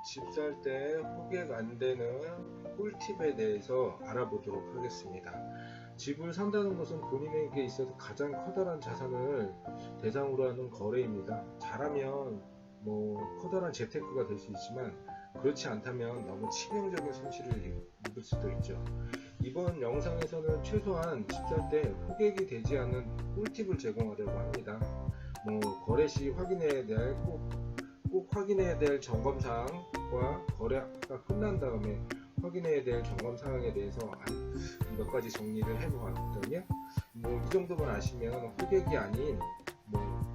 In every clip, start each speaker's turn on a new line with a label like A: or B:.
A: 집 살 때 호객 안 되는 꿀팁에 대해서 알아보도록 하겠습니다. 집을 산다는 것은 본인에게 있어서 가장 커다란 자산을 대상으로 하는 거래입니다. 잘하면 커다란 재테크가 될 수 있지만 그렇지 않다면 너무 치명적인 손실을 입을 수도 있죠. 이번 영상에서는 최소한 집 살 때 호객이 되지 않는 꿀팁을 제공하려고 합니다. 거래 시 확인해야 될 꼭 확인해야 될 점검사항과 거래가 끝난 다음에 확인해야 될 점검사항에 대해서 몇 가지 정리를 해보았거든요. 이 정도만 아시면 호객이 아닌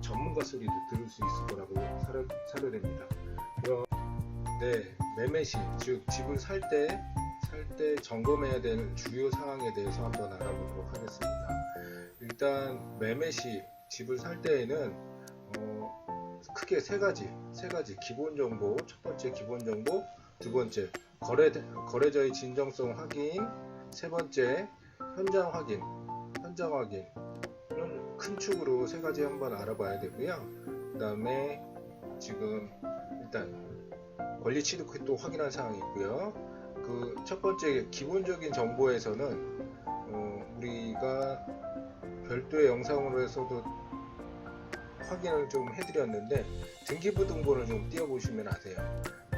A: 전문가 소리도 들을 수 있을 거라고 사료됩니다. 그럼 매매 시, 즉 집을 살 때 점검해야 될 주요 사항에 대해서 한번 알아보도록 하겠습니다. 일단 매매 시 집을 살 때에는 크게 세 가지 기본 정보. 첫 번째 기본 정보, 두 번째 거래자의 진정성 확인, 세 번째 현장 확인을 큰 축으로 세 가지 한번 알아봐야 되고요. 그 다음에 지금 일단 권리 취득도 확인한 사항이 있고요. 그 첫 번째 기본적인 정보에서는 우리가 별도의 영상으로 해서도 확인을 좀 해드렸는데 등기부등본을 좀 띄워보시면 아세요.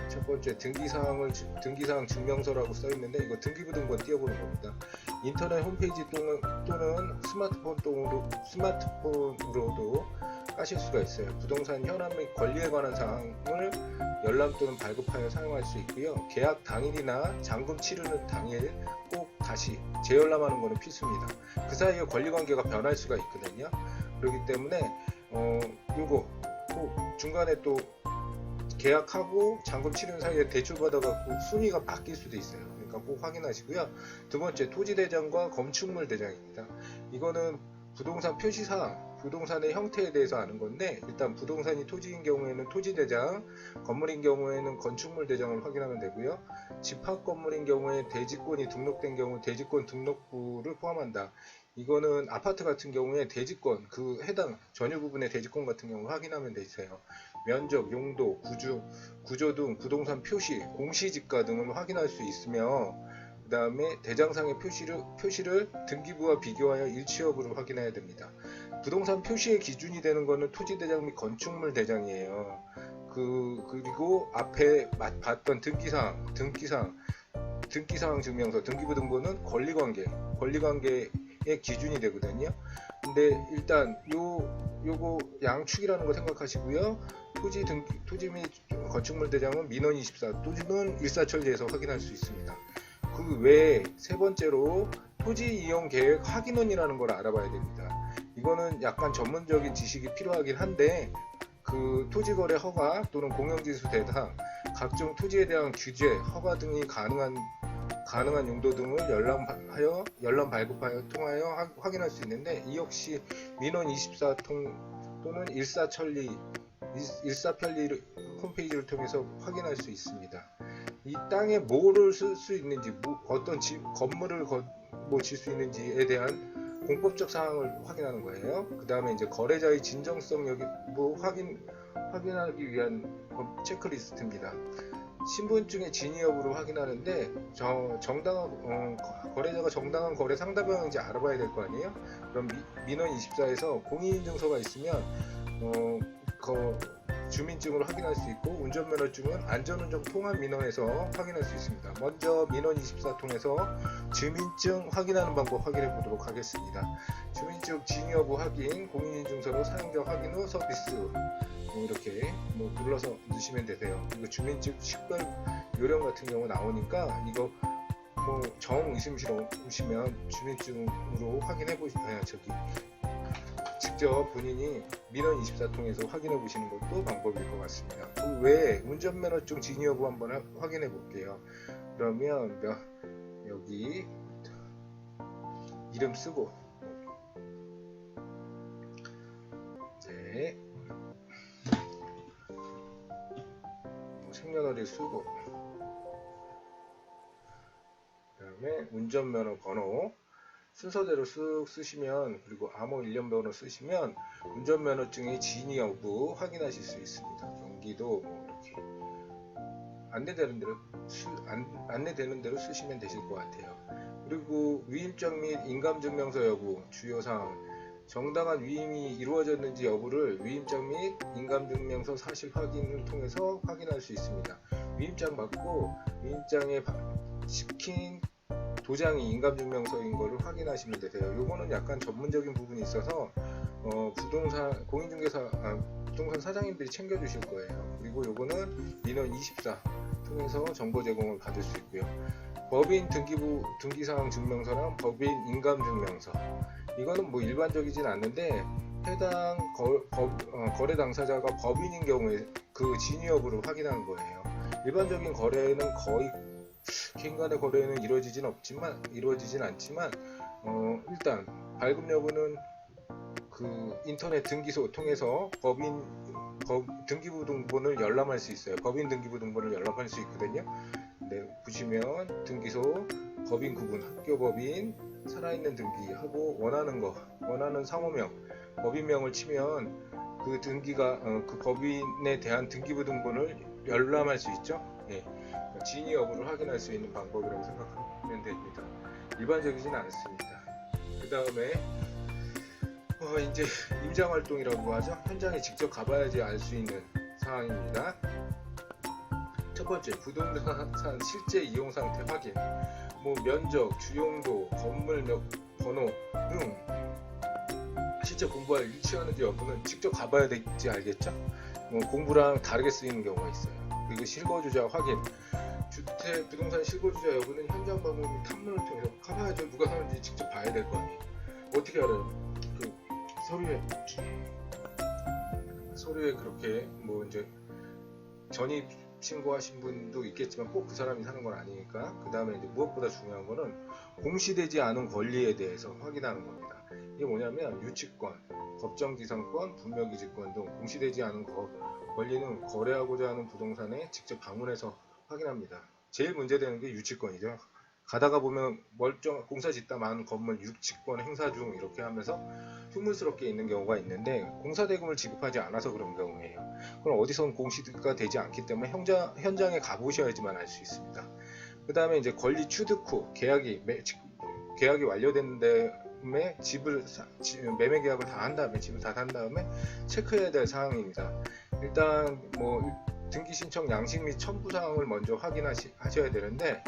A: 첫 번째 등기사항 증명서라고 써있는데 이거 등기부등본 띄워보는 겁니다. 인터넷 홈페이지 또는 스마트폰으로도 까실 수가 있어요. 부동산 현황 및 권리에 관한 사항을 열람 또는 발급하여 사용할 수 있고요. 계약 당일이나 잔금 치르는 당일 꼭 다시 재열람하는 것은 필수입니다. 그 사이에 권리관계가 변할 수가 있거든요. 그렇기 때문에 요거 꼭 중간에 또 계약하고 잔금 치르는 사이에 대출 받아갖고 순위가 바뀔 수도 있어요. 그러니까 꼭 확인하시고요. 두 번째 토지대장과 건축물 대장입니다. 이거는 부동산 표시사항, 부동산의 형태에 대해서 아는 건데 일단 부동산이 토지인 경우에는 토지대장, 건물인 경우에는 건축물 대장을 확인하면 되고요. 집합 건물인 경우에 대지권이 등록된 경우 대지권 등록부를 포함한다. 이거는 아파트 같은 경우에 대지권, 그 해당 전유 부분의 대지권 같은 경우 확인하면 돼 있어요. 면적, 용도, 구조 등 부동산 표시, 공시지가 등을 확인할 수 있으며 그 다음에 대장상의 표시를 등기부와 비교하여 일치 여부를 확인해야 됩니다. 부동산 표시의 기준이 되는 것은 토지대장 및 건축물 대장이에요. 그리고 앞에 봤던 등기사항 증명서, 등기부등본은 권리관계의 기준이 되거든요. 근데 일단 요거 양축이라는 거 생각하시고요. 토지 및 건축물 대장은 민원 24, 토지는 일사천리에서 확인할 수 있습니다. 그 외에 세 번째로 토지 이용 계획 확인원이라는 걸 알아봐야 됩니다. 이거는 약간 전문적인 지식이 필요하긴 한데 그 토지거래 허가 또는 공영지수 대상, 각종 토지에 대한 규제, 허가 등이 가능한 용도 등을 열람 발급하여 통하여 확인할 수 있는데 이 역시 민원 24통 또는 일사편리 홈페이지를 통해서 확인할 수 있습니다. 이 땅에 뭐를 쓸 수 있는지, 어떤 건물을 질 수 있는지에 대한 공법적 사항을 확인하는 거예요. 그 다음에 이제 거래자의 진정성 여부 확인하기 위한 체크리스트입니다. 신분증의 진위 여부를 확인하는데 거래자가 정당한 거래 상담형인지 알아봐야 될 거 아니에요. 그럼 민원 24에서 공인인증서가 있으면 주민증으로 확인할 수 있고 운전면허증은 안전운전 통합 민원에서 확인할 수 있습니다. 먼저 민원 24 통해서 주민증 확인하는 방법 확인해 보도록 하겠습니다. 주민증 진위 여부 확인, 공인인증서로 사용자 확인 후 서비스 이렇게 눌러서 넣으시면 되세요. 그리고 주민증 식별 요령 같은 경우 나오니까 이거 정 의심스러우시면 주민증으로 확인해 보시면 직접 본인이 민원 24 통해서 확인해 보시는 것도 방법일 것 같습니다. 그 외에 운전면허증 진위 여부 한번 확인해 볼게요. 그러면 여기 이름 쓰고 이제 생년월일 쓰고 그 다음에 운전면허 번호 순서대로 쓱 쓰시면, 그리고 암호 일련번호 쓰시면 운전면허증의 진위 여부 확인하실 수 있습니다. 경기도 이렇게 안내되는 대로 쓰시면 되실 것 같아요. 그리고 위임장 및 인감증명서 여부 주요사항, 정당한 위임이 이루어졌는지 여부를 위임장 및 인감증명서 사실 확인을 통해서 확인할 수 있습니다. 위임장 받고 위임장에 시킨 도장이 인감증명서인 것을 확인하시면 되세요. 요거는 약간 전문적인 부분이 있어서 부동산 공인중개사 부동산 사장님들이 챙겨주실 거예요. 그리고 요거는 민원24 통해서 정보 제공을 받을 수 있고요. 법인 등기부 등기사항 증명서랑 법인 인감증명서, 이거는 뭐 일반적이진 않는데 해당 거래 당사자가 법인인 경우에 그 진위 여부를 확인하는 거예요. 일반적인 거래는 거의 개인 간의 거래는 이루어지진 않지만 일단 발급 여부는 그 인터넷 등기소 통해서 등기부 등본을 열람할 수 있어요. 법인 등기부 등본을 열람할 수 있거든요. 네, 보시면 등기소, 법인 구분, 학교 법인, 살아있는 등기하고 원하는 상호명, 법인명을 치면 그 등기가 그 법인에 대한 등기부 등본을 열람할 수 있죠. 예, 진위 여부를 확인할 수 있는 방법이라고 생각하면 됩니다. 일반적이진 않습니다. 그 다음에 이제 임장활동이라고 하죠. 현장에 직접 가봐야지 알 수 있는 사항입니다. 첫 번째, 부동산 실제 이용 상태 확인, 뭐 면적, 주용도, 건물 번호 등 실제 공부할 유치하는지 여부는 직접 가봐야 될지 알겠죠? 공부랑 다르게 쓰이는 경우가 있어요. 그리고 실거주자 확인, 주택 부동산 실거주자 여부는 현장 방문 및 탐문을 통해서 가봐야죠. 누가 사는지 직접 봐야 될 거 아니에요. 어떻게 알아요? 그 서류에 그렇게 뭐 이제 전입 신고하신 분도 있겠지만 꼭 그 사람이 사는 건 아니니까. 그 다음에 이제 무엇보다 중요한 거는 공시되지 않은 권리에 대해서 확인하는 겁니다. 이게 뭐냐면 유치권, 법정지상권, 분묘기지권 등 공시되지 않은 권리는 거래하고자 하는 부동산에 직접 방문해서 확인합니다. 제일 문제되는 게 유치권이죠. 가다가 보면 공사 짓다 많은 건물 유치권 행사 중 이렇게 하면서 흉물스럽게 있는 경우가 있는데 공사대금을 지급하지 않아서 그런 경우예요. 그럼 어디선 공시가 되지 않기 때문에 현장에 가보셔야지만 알 수 있습니다. 그 다음에 이제 권리 취득 후 계약이 완료된 다음에 매매 계약을 다 한 다음에 집을 다 산 다음에 체크해야 될 사항입니다. 일단 뭐 등기 신청 양식 및 첨부 사항을 먼저 확인하셔야 되는데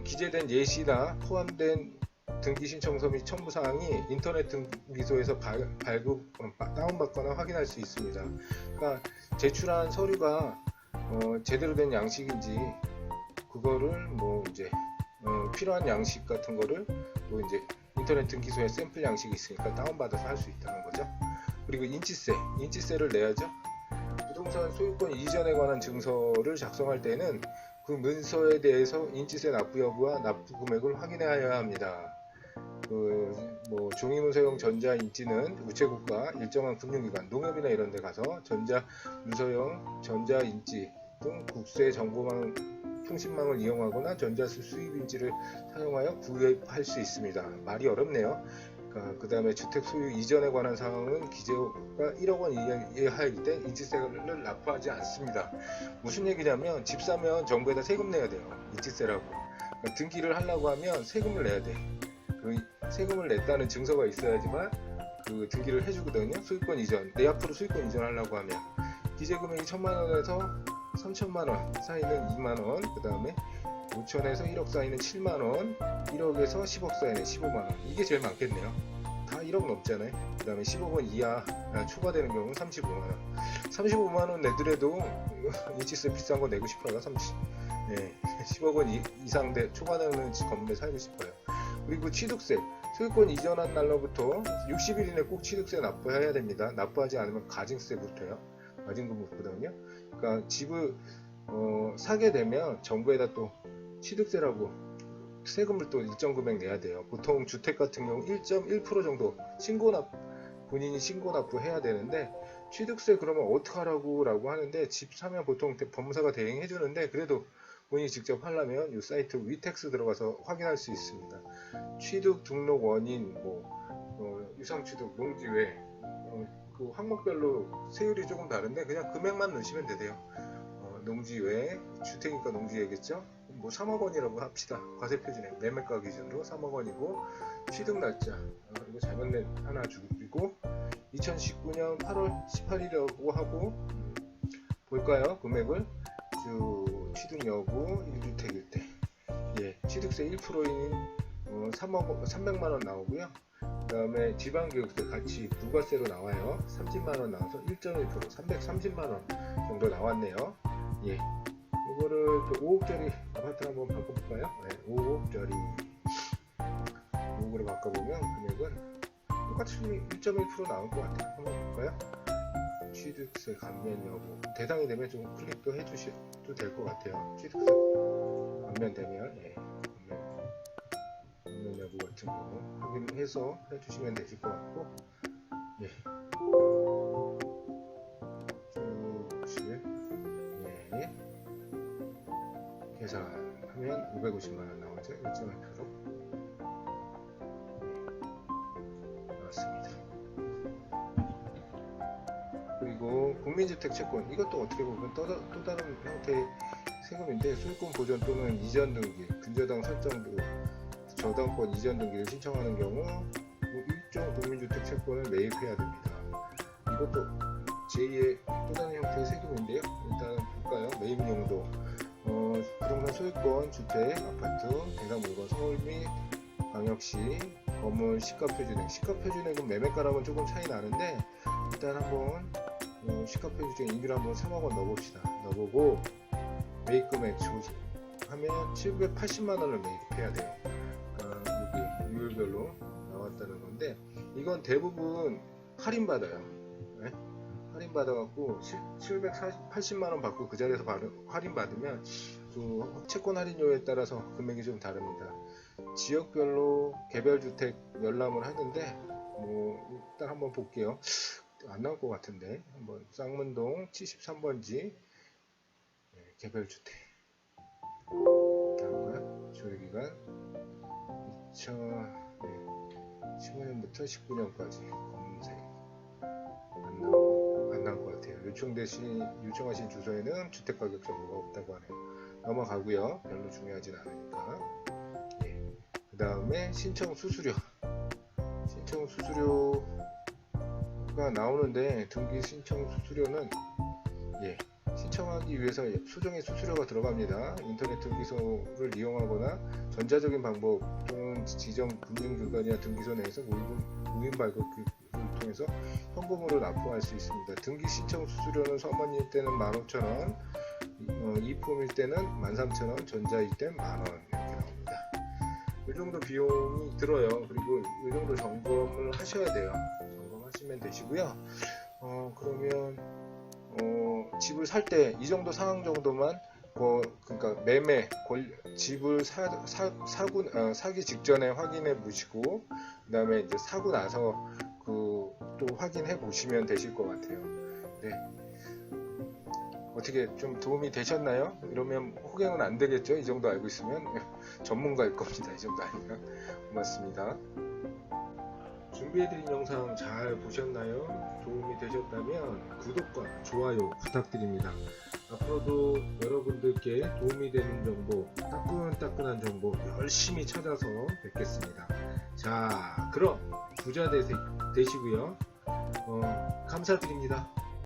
A: 기재된 예시나 포함된 등기 신청서 및 첨부 사항이 인터넷 등기소에서 다운받거나 확인할 수 있습니다. 그러니까 제출한 서류가 제대로 된 양식인지 그거를 뭐 이제 필요한 양식 같은 거를 또 이제 인터넷 등기소에 샘플 양식이 있으니까 다운받아서 할 수 있다는 거죠. 그리고 인치세를 내야죠. 부동산 소유권 이전에 관한 증서를 작성할 때는 그 문서에 대해서 인치세 납부 여부와 납부 금액을 확인해야 합니다. 뭐 종이문서용 전자인지는 우체국과 일정한 금융기관, 농협이나 이런 데 가서 전자문서용 전자인지 등 국세 정보망 통신망을 이용하거나 전자수 수입인지를 사용하여 구입할 수 있습니다. 말이 어렵네요. 그 다음에 주택 소유 이전에 관한 사항은 기재가 1억 원 이하일 때 인지세를 납부하지 않습니다. 무슨 얘기냐면 집 사면 정부에다 세금 내야 돼요. 인지세라고. 그러니까 등기를 하려고 하면 세금을 내야 돼. 그 세금을 냈다는 증서가 있어야지만 그 등기를 해주거든요. 소유권 이전, 내 앞으로 소유권 이전하려고 하면 기재금액이 1,000만원에서 3,000만원 사이는 2만원, 그 다음에 5천에서 1억 사이는 7만원, 1억에서 10억 사이는 15만원. 이게 제일 많겠네요. 다 1억 넘잖아요. 그 다음에 15원 이하 초과되는 경우는 35만원. 35만원 내더라도 인치세 비싼 거 내고 싶어요. 10억 원 이상 초과되는 건물에 살고 싶어요. 그리고 취득세, 소유권 이전한 날로부터 60일 이내 꼭 취득세 납부해야 됩니다. 납부하지 않으면 가증세부터요. 가증금 묻거든요. 그러니까 집을 사게 되면 정부에다 또 취득세라고 세금을 또 일정 금액 내야 돼요. 보통 주택 같은 경우 1.1% 정도 본인이 신고 납부해야 되는데, 취득세 그러면 어떡하라고 라고 하는데, 집 사면 보통 법무사가 대행해 주는데 그래도 본인이 직접 하려면 이 사이트 위텍스 들어가서 확인할 수 있습니다. 취득 등록 원인, 유상취득, 농지외 그 항목별로 세율이 조금 다른데 그냥 금액만 넣으시면 되세요. 농지외, 주택이니까 농지외겠죠? 뭐 3억 원이라고 합시다. 과세표준액 매매가 기준으로 3억 원이고, 취득 날짜 이거 잘못 낸 하나 주고 2019년 8월 18일이라고 하고, 볼까요? 금액을 취득 여부 1주택일 때, 예, 취득세 1%인 300만원 나오고요. 그 다음에 지방교육세 같이 부가세로 나와요. 30만원 나와서 1.1% 330만원 정도 나왔네요. 예, 이거를 5억짜리 아파트 한번 바꿔볼까요? 네, 5억짜리 5억으로 바꿔보면 금액은 똑같이 1.1% 나올 것 같아요. 한번 볼까요? 취득세 감면 여부 대상이 되면 좀 클릭도 해주셔도 될 것 같아요. 취득세 감면 되면, 예, 감면 여부 같은 거 확인해서 해주시면 되실 것 같고, 예, 쭉 보시면, 예, 계산하면 550만원 나오죠. 1.1% 나왔습니다. 그리고 국민주택 채권, 이것도 어떻게 보면 또 다른 형태의 세금인데, 소유권 보전 또는 이전 등기, 근저당 설정부, 저당권 이전 등기를 신청하는 경우 일종 국민주택 채권을 매입해야 됩니다. 이것도 제2의 또 다른 형태의 세금인데요. 일단 볼까요? 매입 용도, 부동산 소유권, 주택, 아파트, 대상 물건, 서울 및 광역시, 건물 시가표준액. 시가표준액은 매매가랑은 조금 차이 나는데, 일단 한번 시가표준액 임의로 한번 3억 원 넣어봅시다. 넣어보고 매입금액 하면 780만원을 매입해야 돼요. 여기 유율별로 나왔다는 건데, 이건 대부분 할인받아요. 네? 할인받아갖고 780만원 받고 그 자리에서 바로 할인받으면 그 채권 할인료에 따라서 금액이 좀 다릅니다. 지역별로 개별주택 열람을 하는데, 뭐 일단 한번 볼게요. 안 나올 것 같은데, 한번 쌍문동 73번지 개별주택 나올까요? 조회기간 2015년부터 19년까지 검색 안 나올 것 같아요. 요청하신 주소에는 주택가격 정보가 없다고 하네요. 넘어가고요. 별로 중요하진 않으니까. 예. 그 다음에 신청 수수료가 나오는데, 등기 신청 수수료는, 예, 신청하기 위해서 소정의 수수료가 들어갑니다. 인터넷 등기소를 이용하거나 전자적인 방법 또는 지정 금융기관이나 등기소 내에서 무인 발급을 통해서 현금으로 납부할 수 있습니다. 등기 신청 수수료는 서머니일 때는 15,000원, 이폼일 때는 13,000원, 전자일 때는 만원 이렇게 나옵니다. 이 정도 비용이 들어요. 그리고 이 정도 점검을 하셔야 돼요. 점검하시면 되시고요. 그러면 집을 살 때 이 정도 상황 정도만, 그러니까 집을 사기 직전에 확인해 보시고, 그 다음에 이제 사고 나서 또 확인해 보시면 되실 것 같아요. 네. 어떻게 좀 도움이 되셨나요? 이러면 호갱은 안 되겠죠? 이 정도 알고 있으면 전문가일 겁니다. 이 정도 아니면. 고맙습니다. 준비해드린 영상 잘 보셨나요? 도움이 되셨다면 구독과 좋아요 부탁드립니다. 앞으로도 여러분들께 도움이 되는 정보, 따끈따끈한 정보 열심히 찾아서 뵙겠습니다. 자, 그럼 부자 되시고요. 감사드립니다.